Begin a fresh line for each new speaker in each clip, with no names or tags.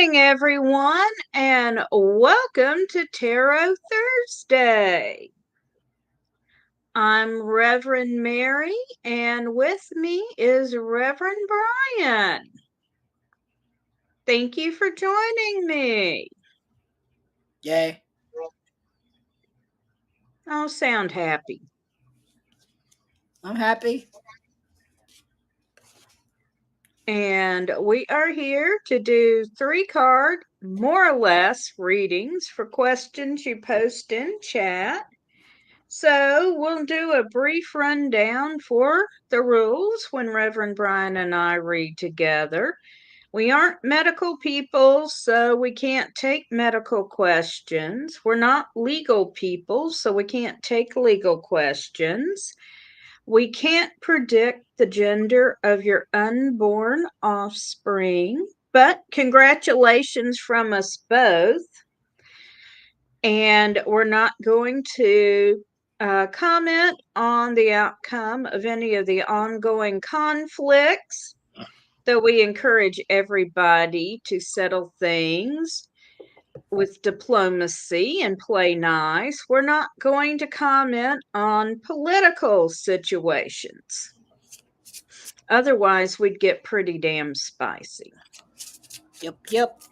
morning, everyone, and welcome to Tarot Thursday. I'm Reverend Mary, and with me is Reverend Bryan. Thank you for joining me.
Yay.
Oh, sound happy.
I'm happy.
And we are here to do 3-card, more or less, readings for questions you post in chat. So we'll do a brief rundown for the rules when Reverend Bryan and I read together. We aren't medical people, so we can't take medical questions. We're not legal people, so we can't take legal questions. We can't predict the gender of your unborn offspring, but congratulations from us both. And we're not going to comment on the outcome of any of the ongoing conflicts, though we encourage everybody to settle things with diplomacy and play nice. We're not going to comment on political situations. Otherwise, we'd get pretty damn spicy.
Yep.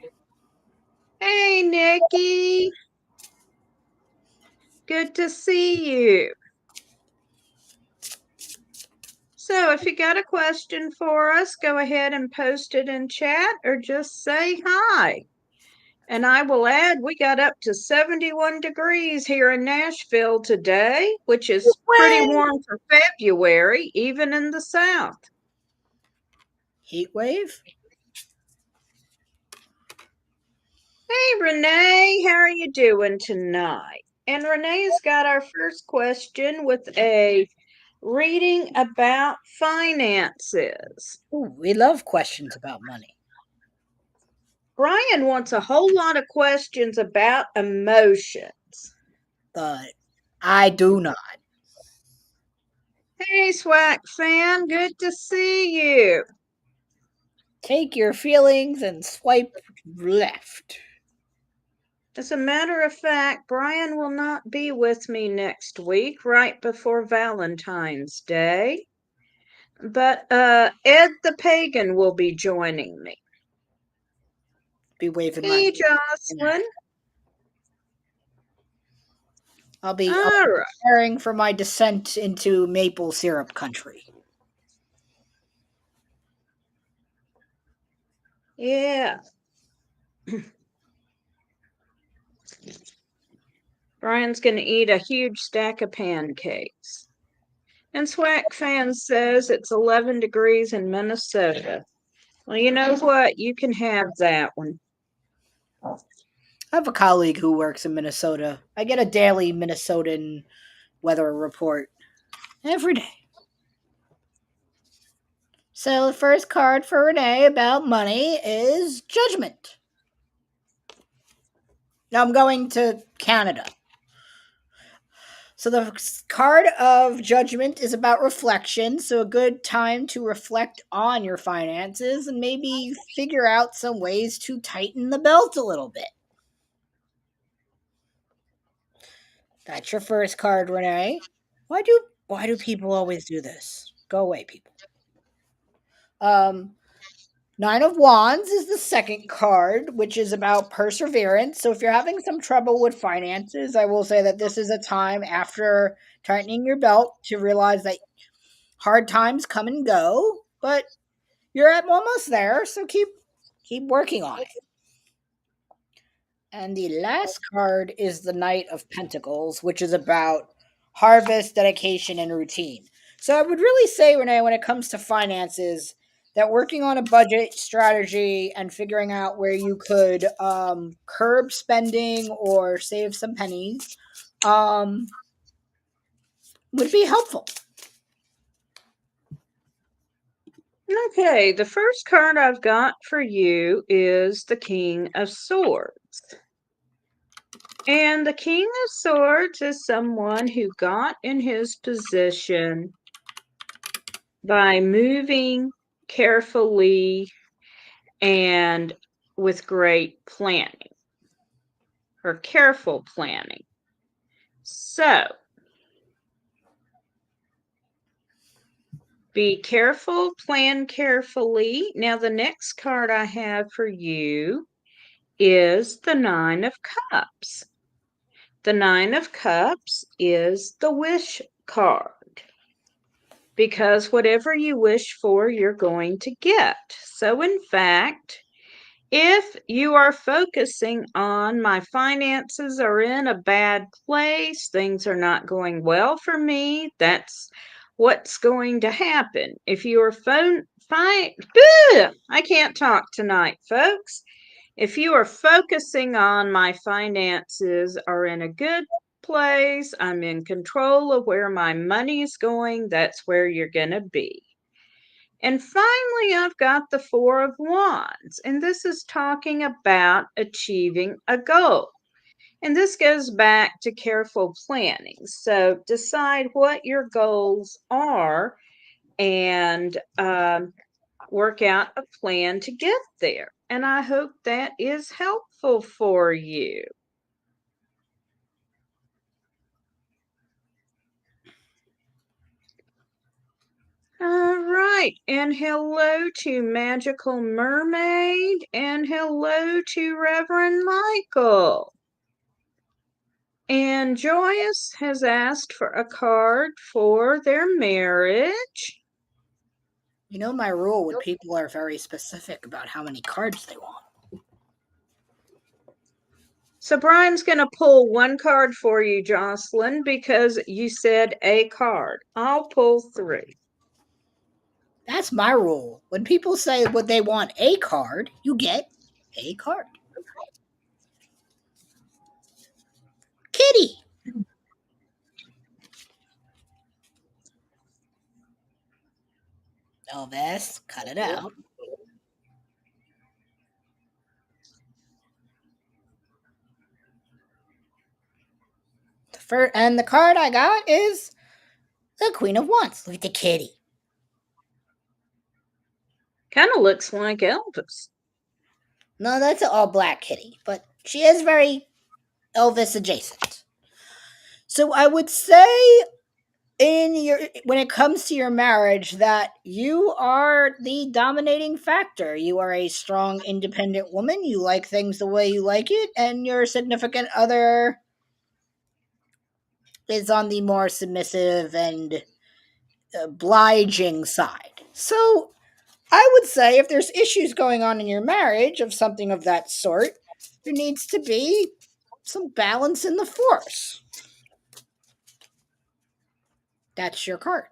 Hey, Nikki. Good to see you. So if you got a question for us, go ahead and post it in chat or just say hi. And I will add, we got up to 71 degrees here in Nashville today, which is pretty warm for February, even in the South.
Heat wave?
Hey, Renee, how are you doing tonight? And Renee's got our first question with a reading about finances.
Ooh, we love questions about money.
Bryan wants a whole lot of questions about emotions.
But I do not.
Hey, Swack fan, good to see you.
Take your feelings and swipe left.
As a matter of fact, Bryan will not be with me next week, right before Valentine's Day. But Ed the Pagan will be joining me.
Be waving
Hey,
my.
Jocelyn.
I'll be
right.
preparing for my descent into maple syrup country.
Yeah. Bryan's going to eat a huge stack of pancakes. And Swack fan says it's 11 degrees in Minnesota. Well, you know what? You can have that one.
I have a colleague who works in Minnesota. I get a daily Minnesotan weather report every day. So the first card for Renee about money is Judgment. Now I'm going to Canada. So the card of Judgment is about reflection. So a good time to reflect on your finances and maybe figure out some ways to tighten the belt a little bit. That's your first card, Renee. Why do people always do this? Go away, people. Nine of Wands is the second card, which is about perseverance. So if you're having some trouble with finances, I will say that this is a time after tightening your belt to realize that hard times come and go, but you're almost there, so keep working on it. And the last card is the Knight of Pentacles, which is about harvest, dedication, and routine. So I would really say, Renee, when it comes to finances, that working on a budget strategy and figuring out where you could curb spending or save some pennies would be helpful.
Okay, the first card I've got for you is the King of Swords. And the King of Swords is someone who got in his position by moving carefully and with great planning or careful planning. So, be careful, plan carefully. Now, the next card I have for you is the Nine of Cups. The Nine of Cups is the wish card because whatever you wish for, you're going to get. So, in fact, if you are focusing on my finances are in a bad place, things are not going well for me, that's what's going to happen. If you are I can't talk tonight, folks. If you are focusing on my finances are in a good place, I'm in control of where my money's going, that's where you're going to be. And finally, I've got the Four of Wands, and this is talking about achieving a goal. And this goes back to careful planning. So decide what your goals are and work out a plan to get there. And I hope that is helpful for you. All right, and hello to Magical Mermaid, and hello to Reverend Michael. And Joyce has asked for a card for their marriage.
You know my rule when people are very specific about how many cards they want.
So Brian's going to pull one card for you, Jocelyn, because you said a card. I'll pull three.
That's my rule. When people say what they want a card, you get a card. Kitty. Elvis, cut it out. And the card I got is the Queen of Wands. Look at the kitty.
Kind of looks like Elvis.
No, that's an all black kitty, but she is very Elvis adjacent. So I would say when it comes to your marriage that you are the dominating factor. You are a strong independent woman. You like things the way you like it, and your significant other is on the more submissive and obliging side. So I would say if there's issues going on in your marriage of something of that sort, there needs to be some balance in the force. That's your card.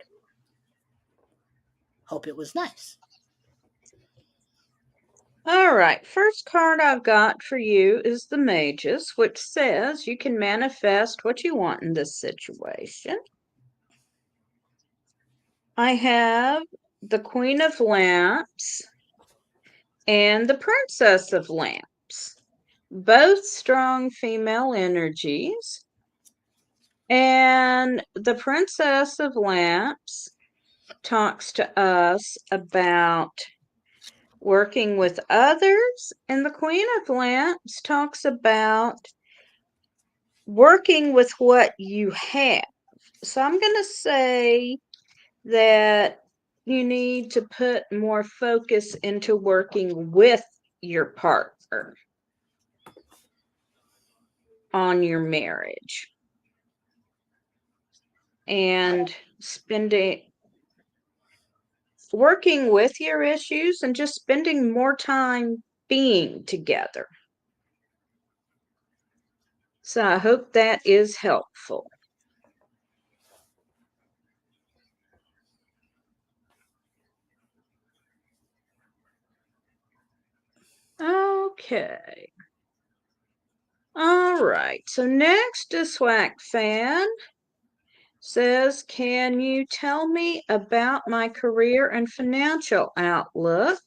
Hope it was nice.
All right, first card I've got for you is the Magus, which says you can manifest what you want in this situation. I have the Queen of Lamps and the Princess of Lamps, both strong female energies. And the Princess of Lamps talks to us about working with others, and the Queen of Lamps talks about working with what you have. So I'm going to say that you need to put more focus into working with your partner on your marriage and working with your issues and just spending more time being together. So I hope that is helpful. Okay. All right. So next is Swack Fan says, can you tell me about my career and financial outlook?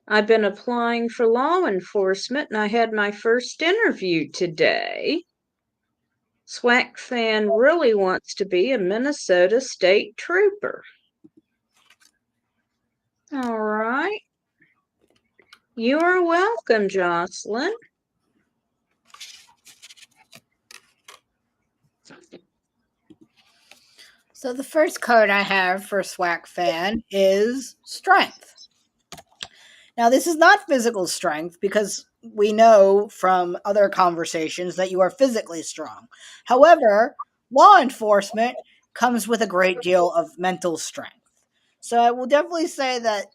I've been applying for law enforcement and I had my first interview today. Swack Fan really wants to be a Minnesota state trooper. All right. You are welcome, Jocelyn.
So the first card I have for Swack Fan is Strength. Now, this is not physical strength because we know from other conversations that you are physically strong. However, law enforcement comes with a great deal of mental strength. So I will definitely say that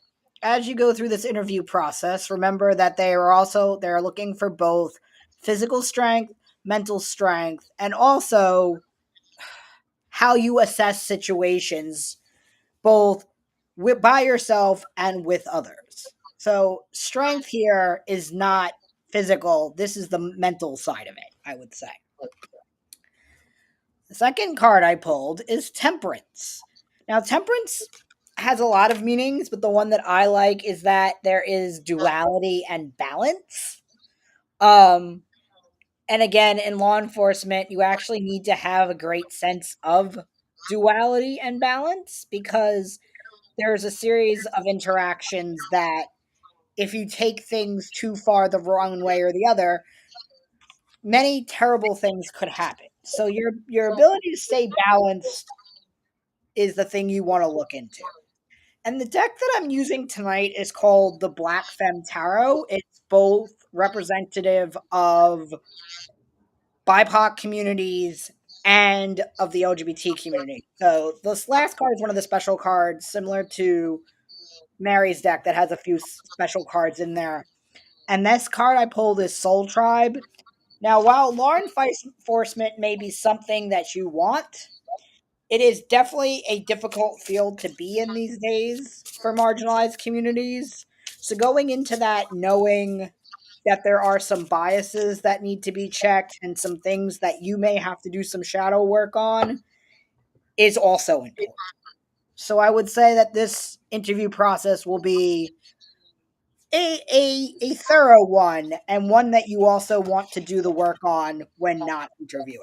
as you go through this interview process, remember that they're looking for both physical strength, mental strength, and also how you assess situations both by yourself and with others. So strength here is not physical. This is the mental side of it, I would say. The second card I pulled is Temperance. Now, Temperance has a lot of meanings, but the one that I like is that there is duality and balance. Um, and again, in law enforcement, you actually need to have a great sense of duality and balance because there's a series of interactions that if you take things too far the wrong way or the other, many terrible things could happen. So your ability to stay balanced is the thing you want to look into. And the deck that I'm using tonight is called the Black Femme Tarot. It's both representative of BIPOC communities and of the LGBT community. So this last card is one of the special cards, similar to Mary's deck that has a few special cards in there. And this card I pulled is Soul Tribe. Now, while law enforcement may be something that you want, it is definitely a difficult field to be in these days for marginalized communities. So, going into that knowing that there are some biases that need to be checked and some things that you may have to do some shadow work on is also important. So, I would say that this interview process will be a thorough one and one that you also want to do the work on when not interviewing.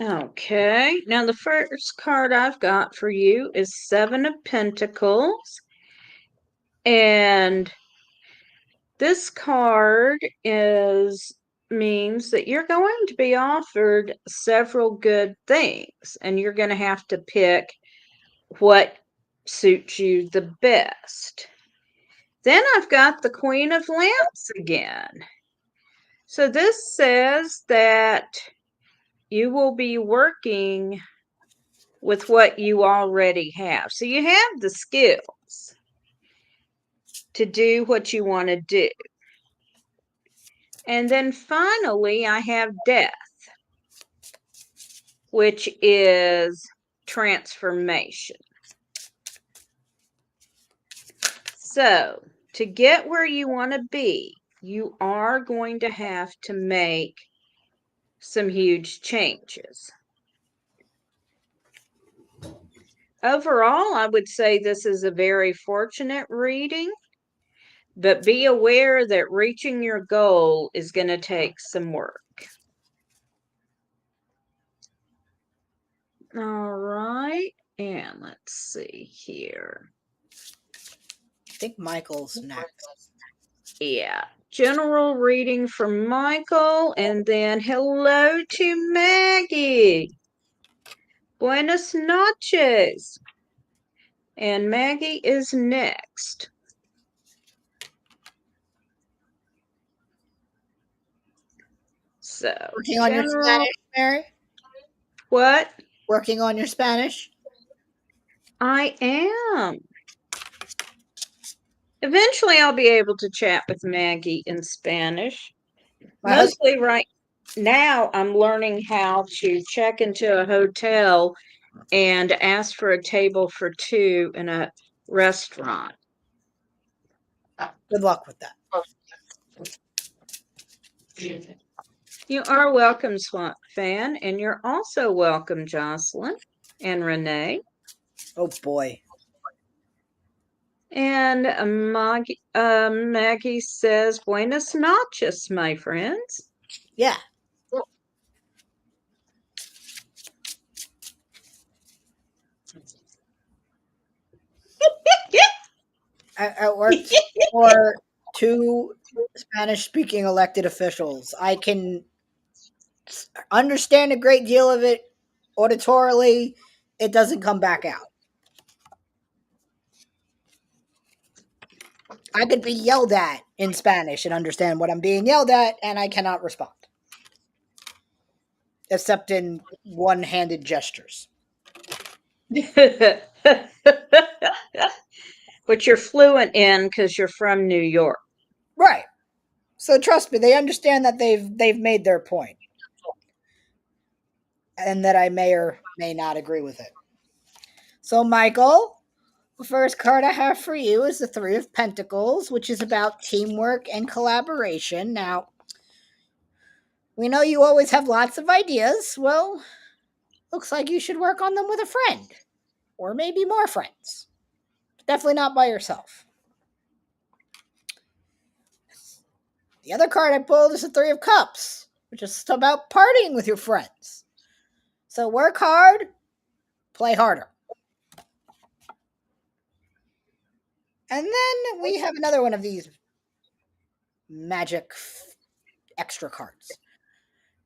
Okay, now the first card I've got for you is Seven of Pentacles. And this card is means that you're going to be offered several good things and you're going to have to pick what suits you the best. Then I've got the Queen of Lamps again. So this says that you will be working with what you already have. So you have the skills to do what you want to do. And then finally, I have Death, which is transformation. So, to get where you want to be, you are going to have to make some huge changes. Overall, I would say this is a very fortunate reading, but be aware that reaching your goal is going to take some work. All right, and let's see here.
I think Michael's next.
Yeah, general reading from Michael, and then hello to Maggie. Buenas noches. And Maggie is next. So,
Working on your
general.
Spanish, Mary?
What?
Working on your Spanish?
I am. Eventually, I'll be able to chat with Maggie in Spanish.
My husband.
Mostly right now, I'm learning how to check into a hotel and ask for a table for two in a restaurant.
Good luck with that.
You are welcome, Swamp Fan, and you're also welcome, Jocelyn and Renee.
Oh boy.
And Maggie says, Buenas noches, my friends.
Yeah. I worked for two Spanish speaking elected officials. I can understand a great deal of it auditorily. It doesn't come back out. I could be yelled at in Spanish and understand what I'm being yelled at, and I cannot respond, except in one handed gestures.
Which you're fluent in because you're from New York.
Right. So trust me, they understand that they've made their point, and that I may or may not agree with it. So, Michael, the first card I have for you is the Three of Pentacles, which is about teamwork and collaboration. Now, we know you always have lots of ideas. Well, looks like you should work on them with a friend, or maybe more friends. Definitely not by yourself. The other card I pulled is the Three of Cups, which is about partying with your friends. So work hard, play harder. And then we have another one of these magic extra cards.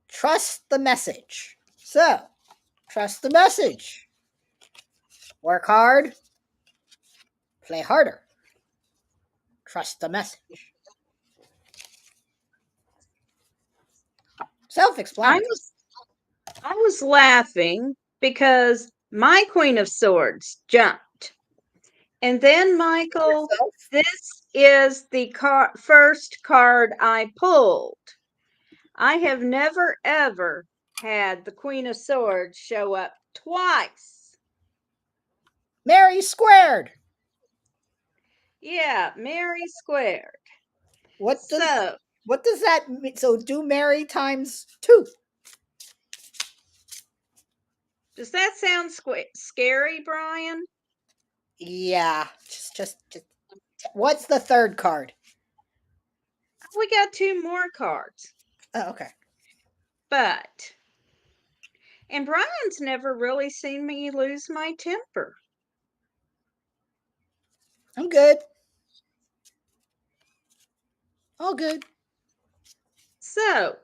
Trust the message. So, trust the message. Work hard, play harder. Trust the message. Self
I
explanatory.
was I was laughing because my Queen of Swords jumped. And then, Michael, this is the first card I pulled. I have never ever had the Queen of Swords show up twice.
Mary squared.
Yeah, Mary squared.
What does
So,
what does that mean? So do Mary times two.
does that sound scary, Bryan?
Yeah. Just what's the third card?
We got two more cards.
Oh, okay.
But, and Bryan's never really seen me lose my temper.
I'm good. All good.
So,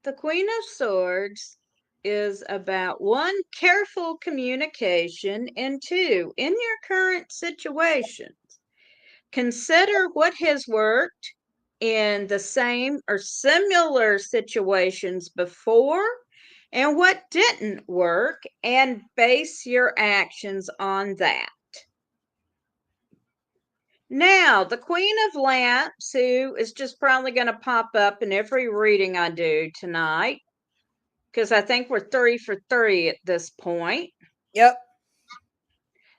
the Queen of Swords is about one, careful communication, and two, in your current situation, consider what has worked in the same or similar situations before and what didn't work, and base your actions on that. Now, the Queen of Lamps, who is just probably going to pop up in every reading I do tonight, because I think we're 3 for 3 at this point.
Yep.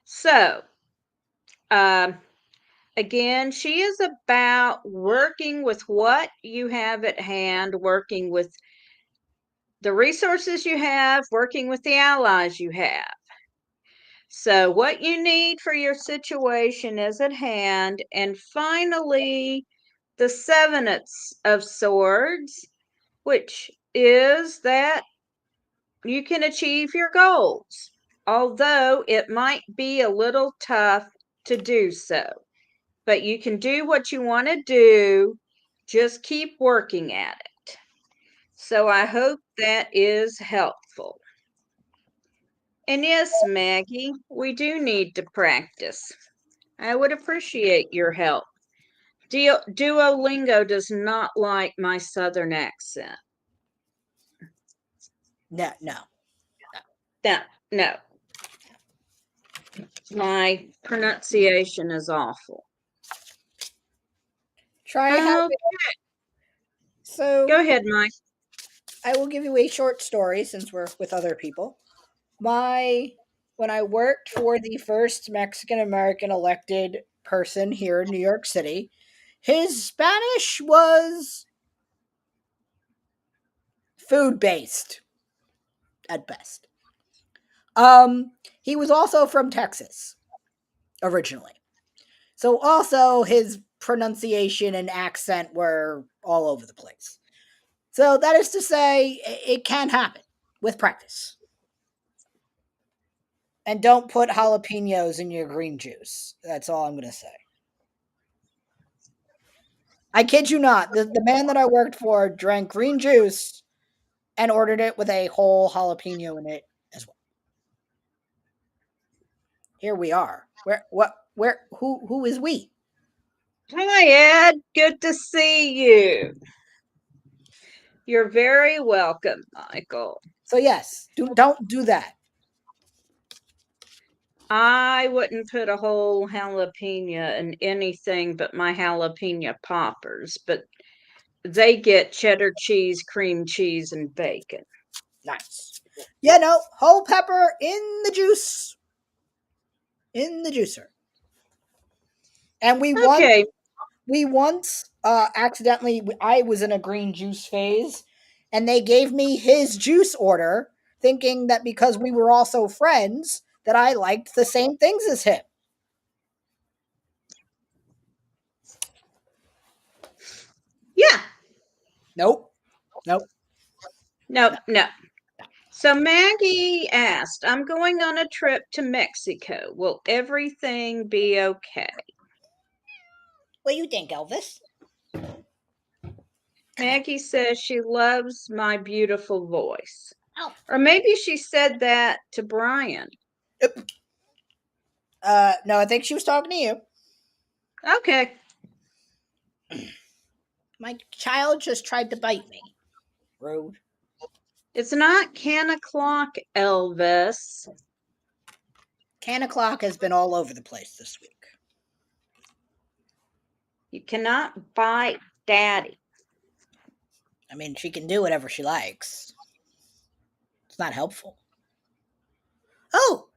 So, um, again, she is about working with what you have at hand, working with the resources you have, working with the allies you have. So, what you need for your situation is at hand. And finally, the Seven of Swords, which is that you can achieve your goals, although it might be a little tough to do so. But you can do what you want to do, just keep working at it. So I hope that is helpful. And yes, Maggie, we do need to practice. I would appreciate your help. Duolingo does not like my southern accent.
No, no.
No, no. My pronunciation is awful.
Try having
Oh,
so
go ahead, Mike.
I will give you a short story since we're with other people. My When I worked for the first Mexican American elected person here in New York City, his Spanish was food based at best. He was also from Texas originally. So also his pronunciation and accent were all over the place. So that is to say, it can happen with practice. And don't put jalapenos in your green juice. That's all I'm going to say. I kid you not. The man that I worked for drank green juice and ordered it with a whole jalapeno in it as well. Here we are. Who is we?
Hi, Ed. Good to see you. You're very welcome, Michael.
So yes, don't do that.
I wouldn't put a whole jalapeno in anything but my jalapeno poppers, but they get cheddar cheese, cream cheese, and bacon.
Nice. Yeah, no, whole pepper in the juice. In the juicer. And
Okay,
we once accidentally I was in a green juice phase and they gave me his juice order thinking that because we were also friends that I liked the same things as him.
yeah.
Nope. Nope.
No,
No.
no. So Maggie asked, I'm going on a trip to Mexico. Will everything be okay?
What do you think, Elvis?
Maggie says she loves my beautiful voice.
Oh.
Or maybe she said that to Bryan.
No, I think she was talking to you.
Okay.
My child just tried to bite me. Rude.
It's not 10 o'clock, Elvis.
10 o'clock has been all over the place this week.
You cannot bite Daddy.
I mean, she can do whatever she likes. It's not helpful. Oh,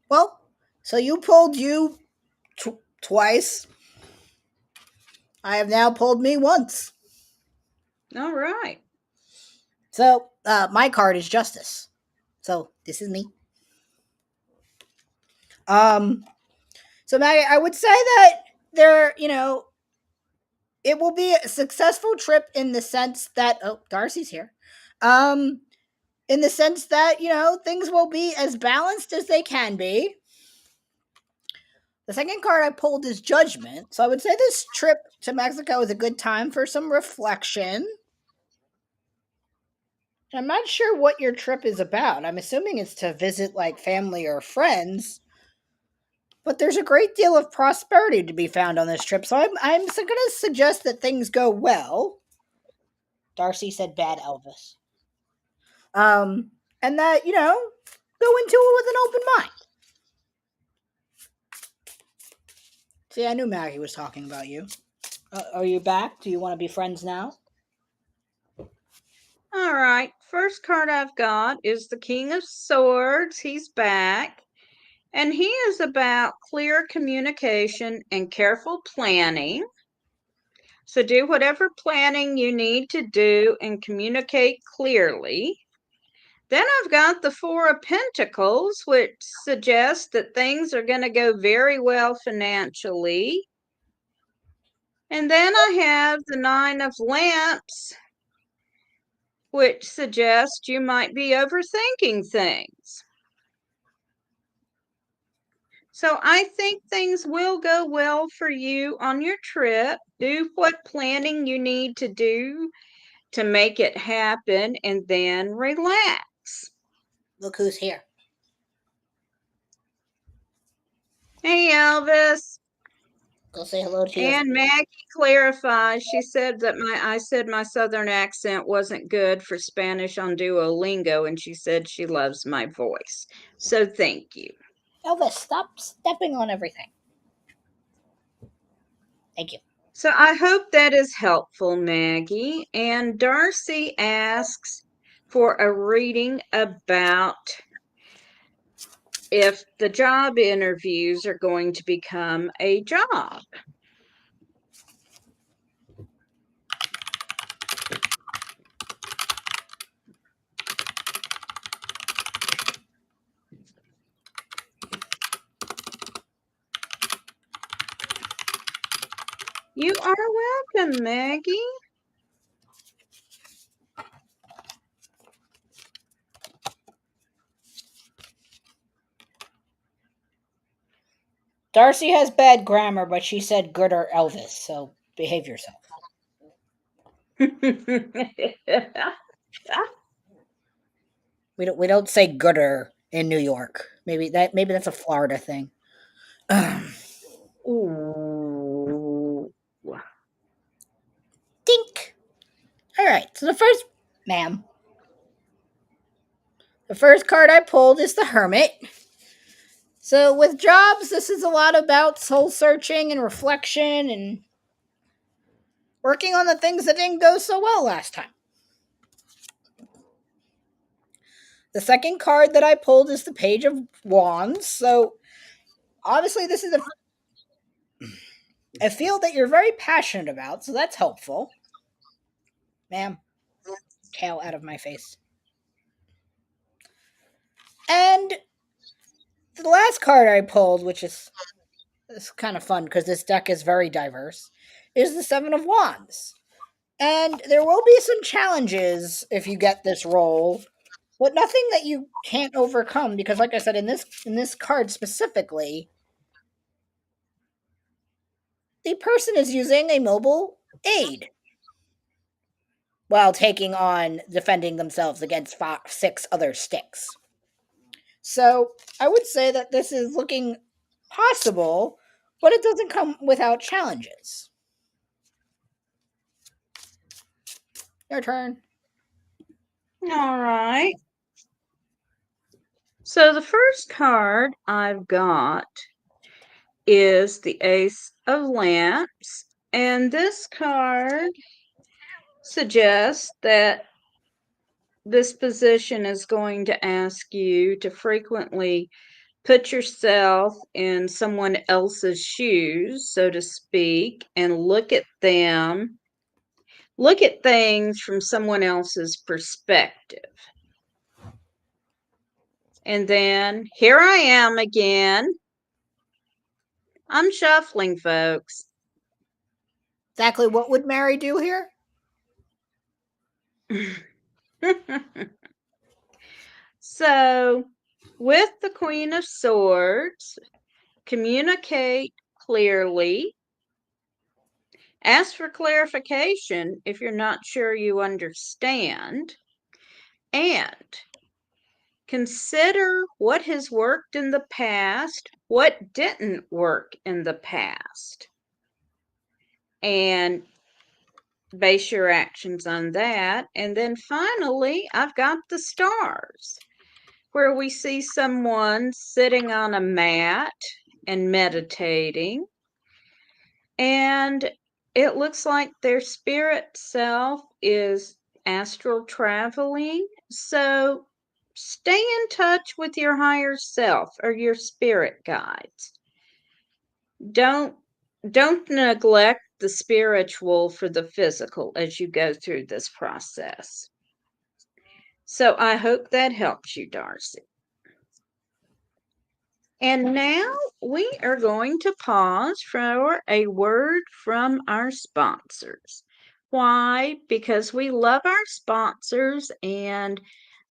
well, so you pulled you twice. I have now pulled me once.
All right.
So my card is justice. So this is me. So Maggie, I would say that it will be a successful trip in the sense that Darcy's here. In the sense that, things will be as balanced as they can be. The second card I pulled is judgment. So I would say this trip to Mexico is a good time for some reflection. I'm not sure what your trip is about. I'm assuming it's to visit like family or friends. But there's a great deal of prosperity to be found on this trip. So I'm going to suggest that things go well. Darcy said bad Elvis. And that, go into it with an open mind. See, I knew Maggie was talking about you. Are you back? Do you want to be friends now?
All right. First card I've got is the King of Swords. He's back. And he is about clear communication and careful planning. So do whatever planning you need to do and communicate clearly. Then I've got the Four of Pentacles, which suggests that things are going to go very well financially. And then I have the Nine of Lamps, which suggests you might be overthinking things. So I think things will go well for you on your trip. Do what planning you need to do to make it happen and then relax.
Look who's here.
Hey, Elvis.
Go say hello to your.
And Maggie clarifies. She said that I said my southern accent wasn't good for Spanish on Duolingo, and she said she loves my voice. So thank you.
Elvis, stop stepping on everything. Thank you.
So I hope that is helpful, Maggie. And Darcy asks for a reading about if the job interviews are going to become a job. You are welcome, Maggie.
Darcy has bad grammar, but she said Gooder Elvis, so behave yourself. We don't say Gooder in New York. Maybe that's a Florida thing.
Ooh.
Dink. All right. So ma'am, the first card I pulled is the Hermit. So with jobs, this is a lot about soul searching and reflection and working on the things that didn't go so well last time. The second card that I pulled is the Page of Wands. So obviously, this is a field that you're very passionate about, so that's helpful. Ma'am, tail out of my face. And the last card I pulled, which is kind of fun because this deck is very diverse, is the Seven of Wands. And there will be some challenges if you get this roll, but nothing that you can't overcome because, like I said, in this card specifically, the person is using a mobile aid while defending themselves against 6 other sticks. So I would say that this is looking possible, but it doesn't come without challenges. Your turn.
All right. So the first card I've got is the Ace of Lamps, and this card suggests that this position is going to ask you to frequently put yourself in someone else's shoes, so to speak, and look at things from someone else's perspective. And then here I am again. I'm shuffling, folks.
Exactly what would Mary do here?
So, with the Queen of Swords, communicate clearly. Ask for clarification if you're not sure you understand. And consider what has worked in the past, what didn't work in the past, and base your actions on that. And then finally, I've got the stars, where we see someone sitting on a mat and meditating. And it looks like their spirit self is astral traveling. So stay in touch with your higher self or your spirit guides. Don't neglect the spiritual for the physical as you go through this process. So I hope that helps you, Darcy. And now we are going to pause for a word from our sponsors. Why? Because we love our sponsors and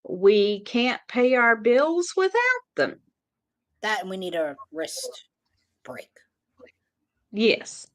we can't pay our bills without them.
That and we need a wrist break.
Yes.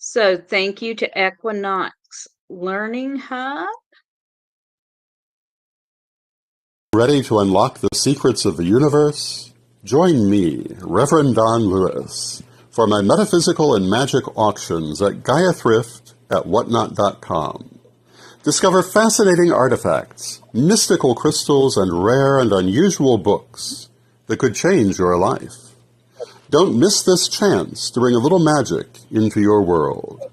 So thank you to Equinox Learning Hub.
Ready to unlock the secrets of the universe? Join me, Reverend Don Lewis, for my metaphysical and magic auctions at Gaia Thrift at whatnot.com. Discover fascinating artifacts, mystical crystals, and rare and unusual books. that could change your life. Don't miss this chance to bring a little magic into your world.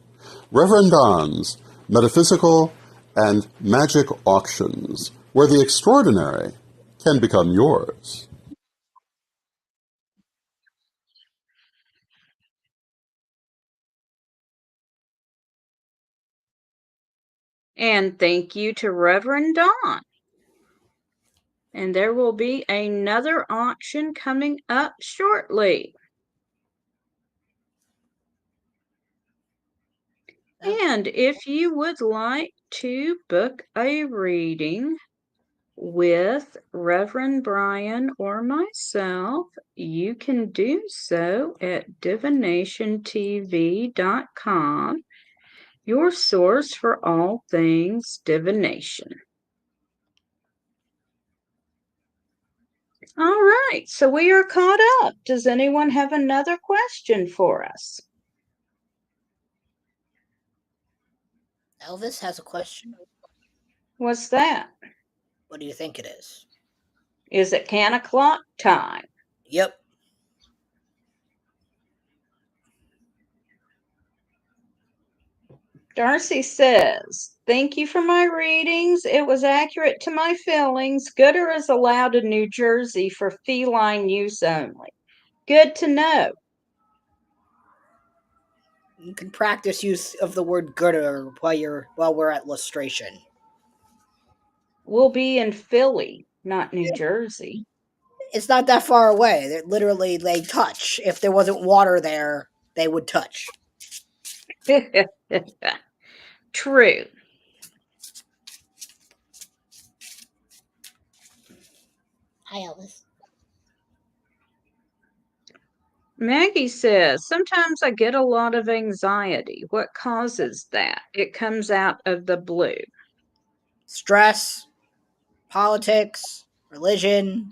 Reverend Don's Metaphysical and Magic Auctions, where the extraordinary can become yours.
And thank you to Reverend Don. And there will be another auction coming up shortly. And if you would like to book a reading with Reverend Bryan or myself, you can do so at divinationtv.com, your source for all things divination. All right, so we are caught up. Does anyone have another question for us?
Elvis has a question.
What's that?
What do you think it is?
Is it can o'clock time?
Yep.
Darcy says, thank you for my readings. It was accurate to my feelings. Gooder is allowed in New Jersey for feline use only. Good to know.
You can practice use of the word gooder while we're at lustration.
We'll be in Philly, not New Jersey.
It's not that far away. They touch. If there wasn't water there, they would touch.
True.
Hi, Elvis.
Maggie says, sometimes I get a lot of anxiety. What causes that? It comes out of the blue.
Stress, politics, religion,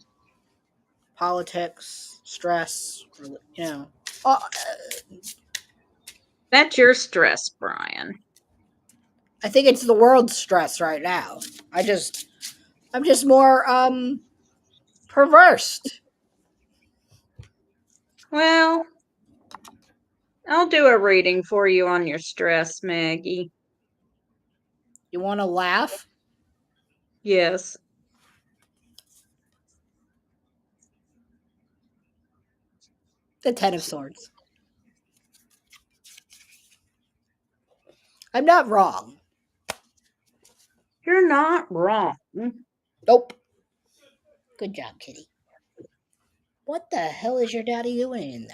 stress, Uh,
That's your stress, Bryan.
I think it's the world's stress right now. I'm just more perverse.
Well, I'll do a reading for you on your stress, Maggie.
You want to laugh?
Yes.
The Ten of Swords. I'm not wrong.
You're not wrong.
Nope. Good job, Kitty. What the hell is your daddy doing in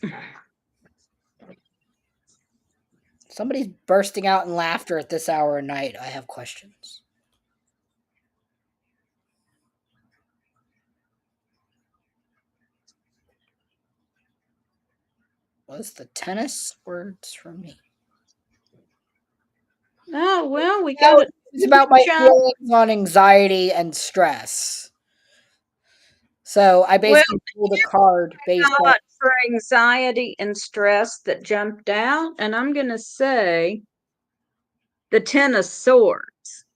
there? Somebody's bursting out in laughter at this hour of night. I have questions. What's the tennis words from me?
Oh, well, we got it.
It's about my feelings on anxiety and stress. So I basically pulled a card based on
for anxiety and stress that jumped out, and I'm going to say the Ten of Swords.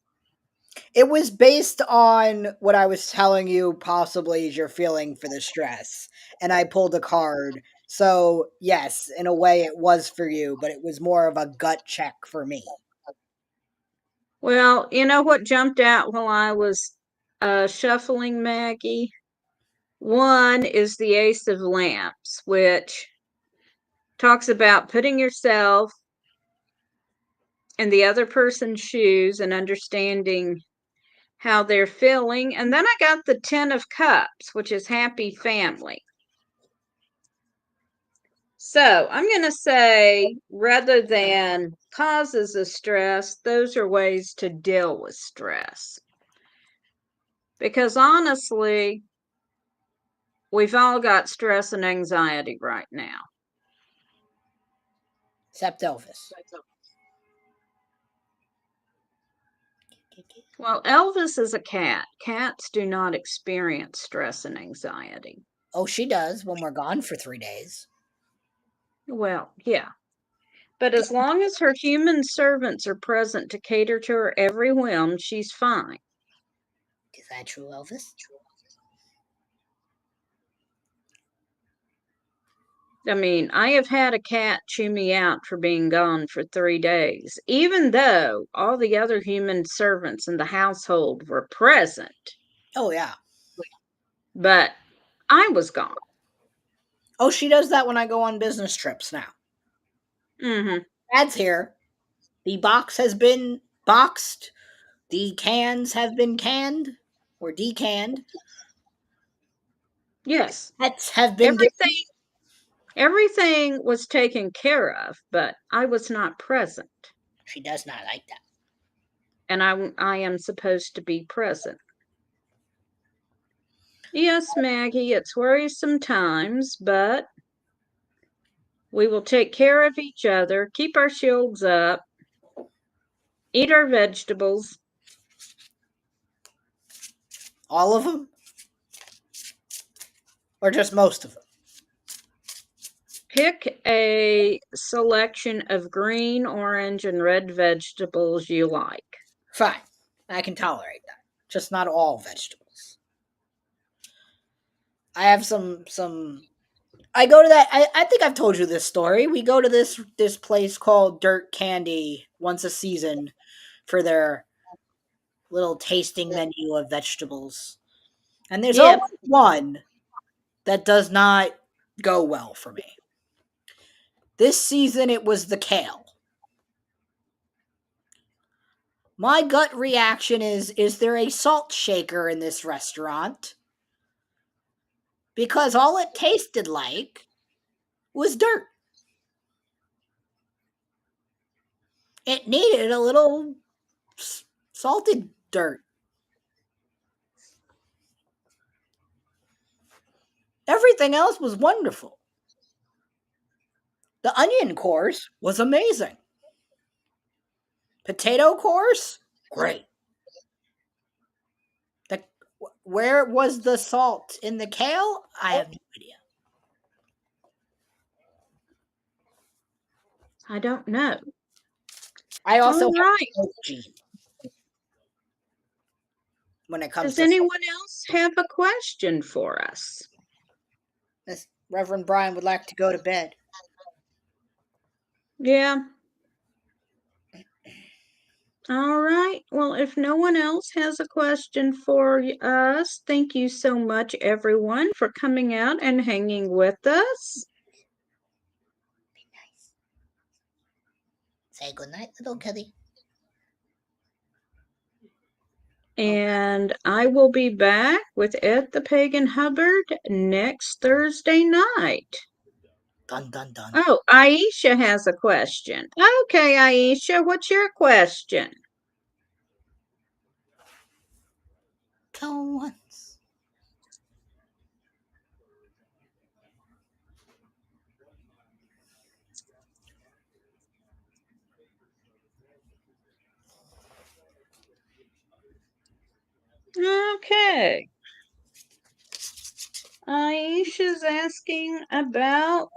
it was based on what I was telling you possibly is your feeling for the stress. And I pulled a card. So yes, in a way it was for you, but it was more of a gut check for me.
Well, you know what jumped out while I was shuffling, Maggie? One is the Ace of Lamps, which talks about putting yourself in the other person's shoes and understanding how they're feeling. And then I got the Ten of Cups, which is happy family. So I'm going to say, rather than causes of stress, those are ways to deal with stress. Because honestly, we've all got stress and anxiety right now.
Except Elvis.
Well, Elvis is a cat. Cats do not experience stress and anxiety.
Oh, she does when we're gone for 3 days.
Well, yeah. But as long as her human servants are present to cater to her every whim, she's fine.
Is that true, Elvis?
I mean, I have had a cat chew me out for being gone for 3 days, even though all the other human servants in the household were present.
Oh, yeah.
But I was gone.
Oh, she does that when I go on business trips now.
Mm-hmm.
Dad's here. The box has been boxed. The cans have been canned or decanned.
Yes.
Pets have been given.
Everything was taken care of, but I was not present.
She does not like that.
And I am supposed to be present. Yes, Maggie, it's worrisome times, but we will take care of each other, keep our shields up, eat our vegetables.
All of them? Or just most of them?
Pick a selection of green, orange, and red vegetables you like.
Fine. I can tolerate that. Just not all vegetables. I have some I go to that I think I've told you this story. We go to this place called Dirt Candy once a season for their little tasting menu of vegetables. And there's
Yeah.
always one that does not go well for me. This season it was the kale. My gut reaction is there a salt shaker in this restaurant? Because all it tasted like was dirt. It needed a little salted dirt. Everything else was wonderful. The onion course was amazing. Potato course, great. The, where was the salt in the kale? I have no idea.
I don't know.
I also
All
have
right.
no gene when it comes
Does
to salt.
anyone else have a question for us?
This Reverend Bryan would like to go to bed.
Yeah. All right. Well, if no one else has a question for us, thank you so much, everyone, for coming out and hanging with us.
Be nice. Say goodnight, little kitty.
And I will be back with Ed the Pagan Hubbard next Thursday night.
Dun dun dun.
Oh, Aisha has a question. Okay, Aisha, what's your question?
Go once.
Okay. Aisha's asking about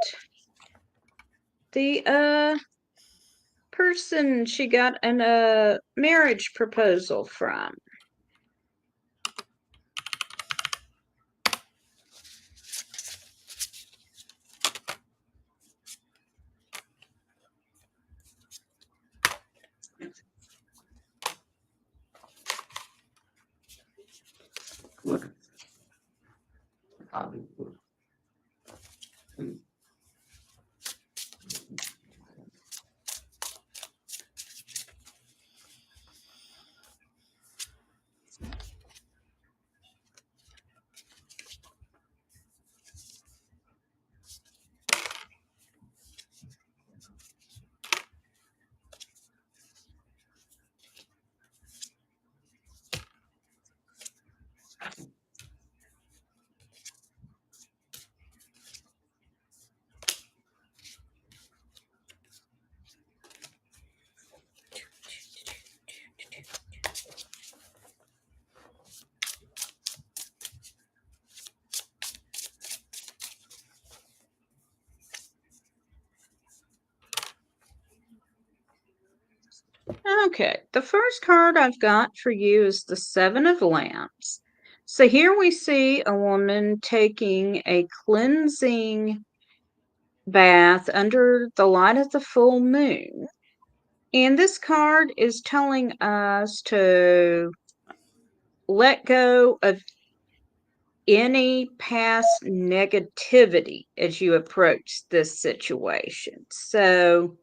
the person she got a marriage proposal from. Okay, the first card I've got for you is the Seven of Lamps. So here we see a woman taking a cleansing bath under the light of the full moon. And this card is telling us to let go of any past negativity as you approach this situation. So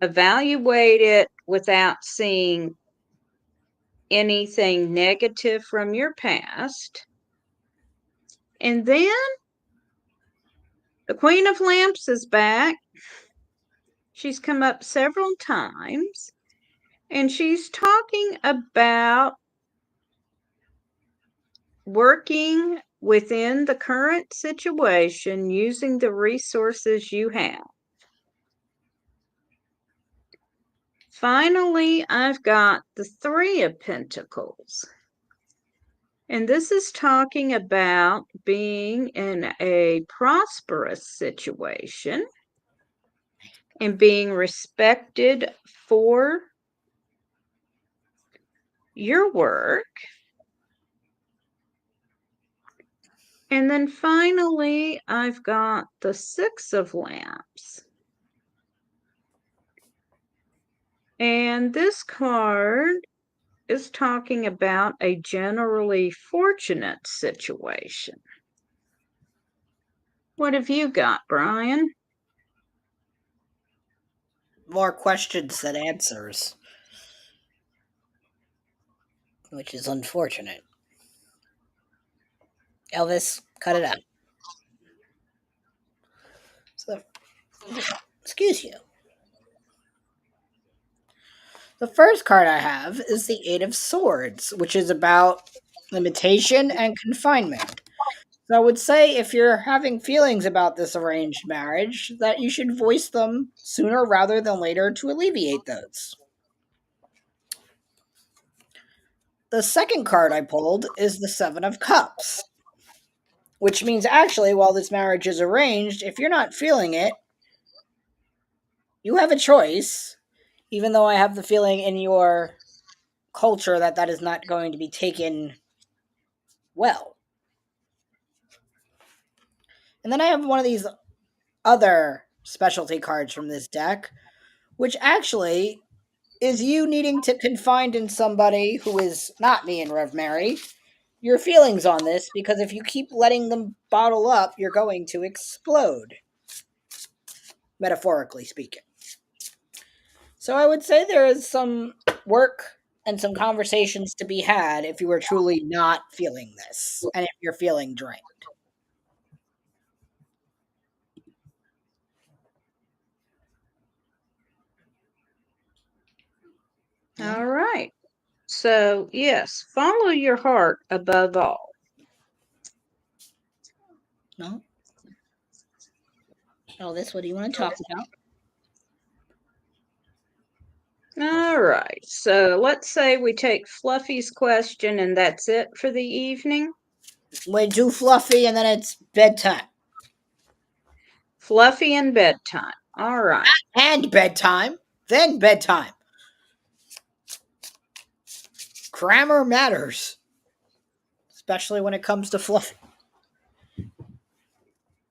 evaluate it without seeing anything negative from your past. And then the Queen of Lamps is back. She's come up several times and she's talking about working within the current situation using the resources you have. Finally, I've got the Three of Pentacles. And this is talking about being in a prosperous situation and being respected for your work. And then finally, I've got the Six of Lamps. And this card is talking about a generally fortunate situation. What have you got, Bryan?
More questions than answers, which is unfortunate. Elvis, cut it out. So, excuse you. The first card I have is the Eight of Swords, which is about limitation and confinement. So I would say if you're having feelings about this arranged marriage, that you should voice them sooner rather than later to alleviate those. The second card I pulled is the Seven of Cups, which means actually, while this marriage is arranged, if you're not feeling it, you have a choice, even though I have the feeling in your culture that that is not going to be taken well. And then I have one of these other specialty cards from this deck, which actually is you needing to confide in somebody who is not me and Rev Mary your feelings on this, because if you keep letting them bottle up, you're going to explode, metaphorically speaking. So I would say there is some work and some conversations to be had if you are truly not feeling this and if you're feeling drained. No?
All right. So, yes, follow your heart above all.
No? Oh, this, what do you want to talk about?
All right. So, let's say we take Fluffy's question and that's it for the evening.
Way too fluffy and then it's bedtime.
Fluffy and bedtime. All right.
And bedtime. Then bedtime. Grammar matters. Especially when it comes to fluffy.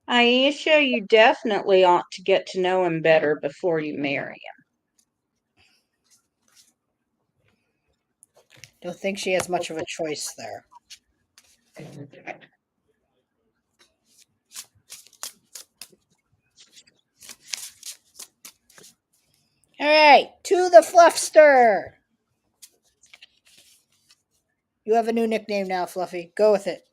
Aisha, you definitely ought to get to know him better before you marry him.
Don't think she has much of a choice there. Alright, to the Fluffster. You have a new nickname now, Fluffy. Go with it.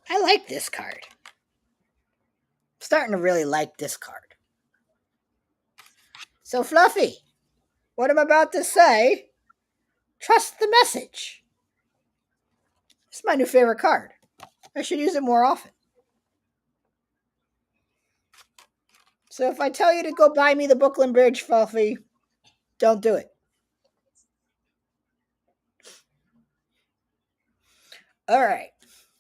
I like this card. I'm starting to really like this card. So, Fluffy, what I'm about to say, trust the message. It's my new favorite card. I should use it more often. So if I tell you to go buy me the Brooklyn Bridge, Fluffy, don't do it. All right.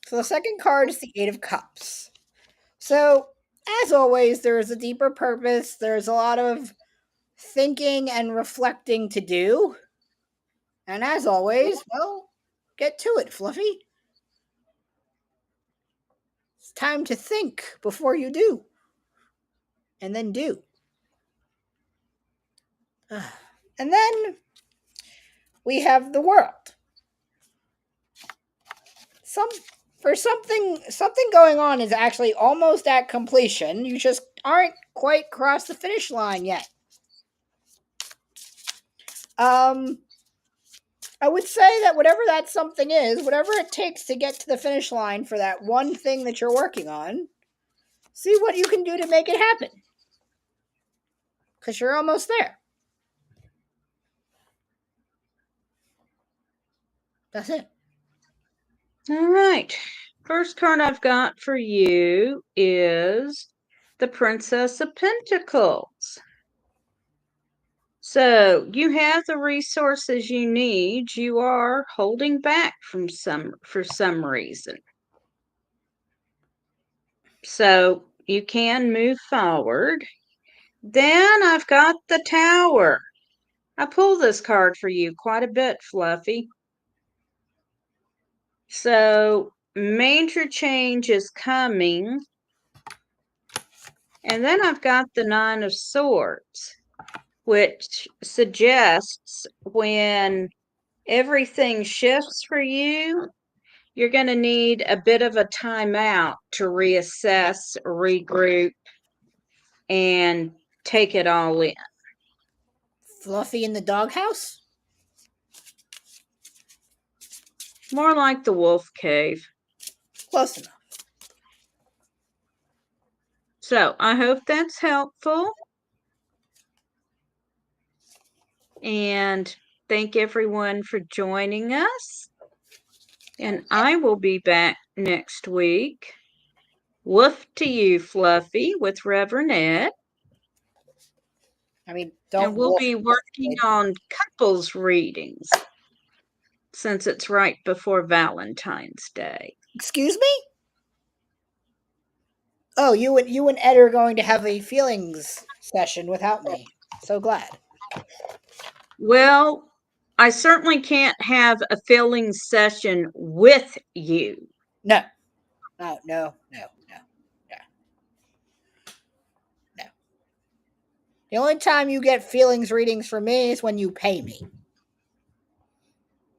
So the second card is the Eight of Cups. So as always, there is a deeper purpose. There's a lot of thinking and reflecting to do. And as always, well, get to it, Fluffy. It's time to think before you do. And then do. And then we have the world. Something going on is actually almost at completion. You just aren't quite across the finish line yet. I would say that whatever that something is, whatever it takes to get to the finish line for that one thing that you're working on, see what you can do to make it happen. Because you're almost there. That's it.
All right. First card I've got for you is the Princess of Pentacles. So you have the resources you need. You are holding back for some reason. So you can move forward. Then I've got the Tower. I pulled this card for you quite a bit, Fluffy. So major change is coming. And then I've got the Nine of Swords, which suggests when everything shifts for you, you're going to need a bit of a timeout to reassess, regroup, and take it all in.
Fluffy in the doghouse?
More like the wolf cave.
Close enough.
So I hope that's helpful. And thank everyone for joining us. And I will be back next week. Woof to you, Fluffy, with Reverend Ed.
I mean, don't.
And we'll be working on couples readings since it's right before Valentine's Day.
Excuse me? Oh, you and Ed are going to have a feelings session without me. So glad.
Well, I certainly can't have a feelings session with you.
No. No. The only time you get feelings readings from me is when you pay me.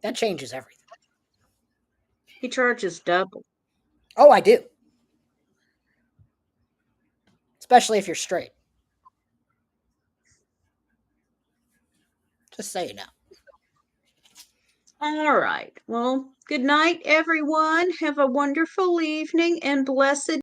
That changes everything.
He charges double.
Oh, I do. Especially if you're straight. Just so you know.
All right. Well, good night, everyone. Have a wonderful evening and blessed